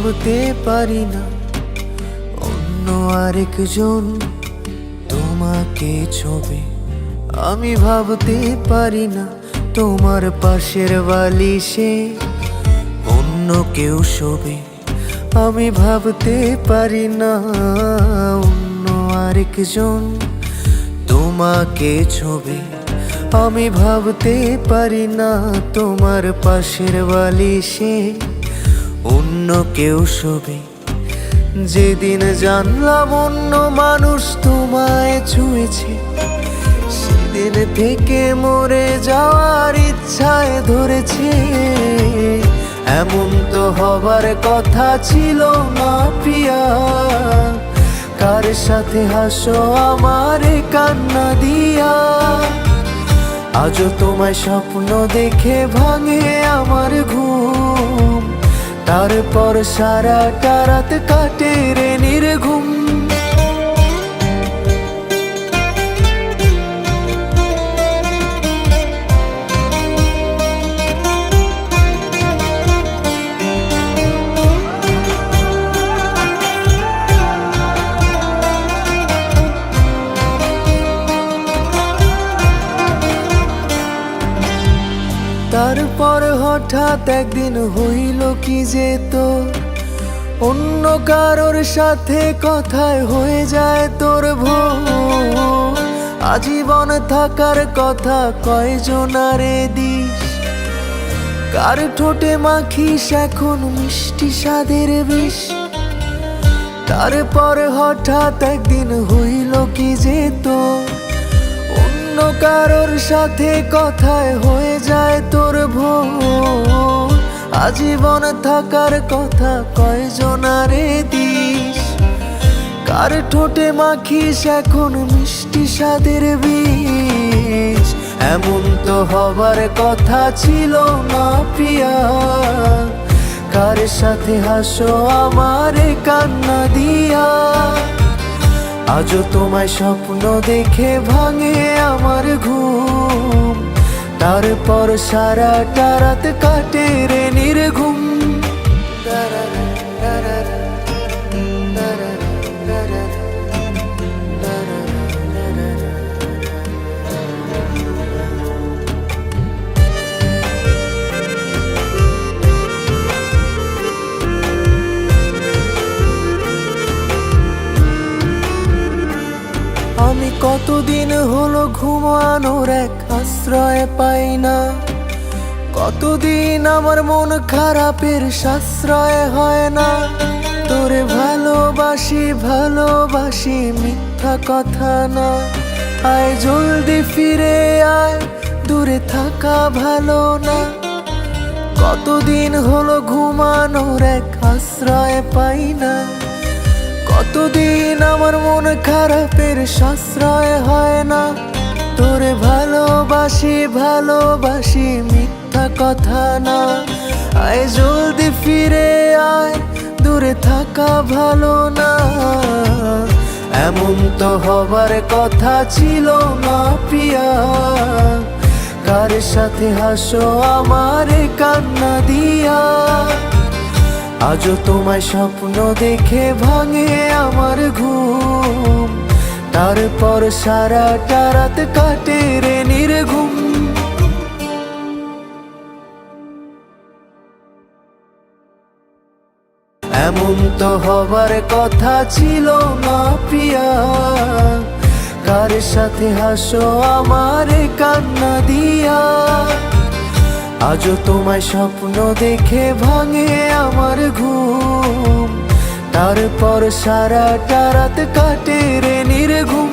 ভাবতে পারি না অন্য আরেকজন তোমাকে ছবি। আমি ভাবতে পারি না তোমার পাশের বালিশে অন্য কেউ শোবে। আমি ভাবতে পারি না অন্য আরেকজন তোমাকে ছবি। আমি ভাবতে পারি না তোমার পাশের বালিশে অন্য কেউ শোবে। যেদিন জানলাম অন্য মানুষ তোমায় ছুঁয়েছে, সেদিন থেকে মরে যাওয়ার ইচ্ছায় ধরেছে। এমন তো হবার কথা ছিল না প্রিয়া, কার সাথে হাসো আমারে কান্না দিয়া। আজও তোমায় স্বপ্ন দেখে ভাঙে আমার ঘুম, তারপর সারাটা রাত কাটে রে নির্ঘুম। তারপর হঠাৎ একদিন হইল কি যে তোর অন্য কারোর সাথে কথায় হয়ে যায় তোর ভোর। আজীবন থাকার কথা কয়জনারে দিস, কার ঠোঁটে মাখিস এখন মিষ্টি স্বাদের বিষ। তারপর হঠাৎ একদিন হইল কি যে তোর অন্য কারোর সাথে কথায় হয়ে যায় তোর ভোর। আজীবন থাকার কথা কয়জনারে দিস, কার ঠোঁটে মাখিস এখন মিষ্টি স্বাদের বিষ। এমন তো হবার কথা ছিল না প্রিয়া, কার সাথে হাসো আমারে কান্না দিয়া। আজও তোমায় স্বপ্ন দেখে ভাঙে আমার ঘুম, তারপর সারাটা রাত কাটে রে নির্ঘুম। আমি কতদিন হলো ঘুমানোর এক আশ্রয় পাই না, কতদিন আমার মন খারাপের সাশ্রয় হয় না। তোরে ভালোবাসি ভালোবাসি মিথ্যা কথা না, আয় জলদি ফিরে আয়, দূরে থাকা ভালো না। কতদিন হলো ঘুমানোর এক আশ্রয় পাই না, কতদিন আমার মন খারাপের সাশ্রয় হয় না। তোরে ভালোবাসি ভালোবাসি মিথ্যা কথা না, আয় জলদি ফিরে আয়, দূরে থাকা ভালো না। এমন তো হবার কথা ছিল না প্রিয়া, কার সাথে হাসো আমারে কান্না দিয়া। আজও তোমায় স্বপ্ন দেখে ভাঙে আমার ঘুম, তারপর সারাটা রাত কাটে রে নির্ঘুম। এমন তো হবার কথা ছিল না প্রিয়া, কার সাথে হাসো আমারে কান্না দিয়া। আজও তোমায় স্বপ্ন দেখে ভাঙে আমার ঘুম, তারপর সারাটা রাত কাটে রে নির্ঘুম।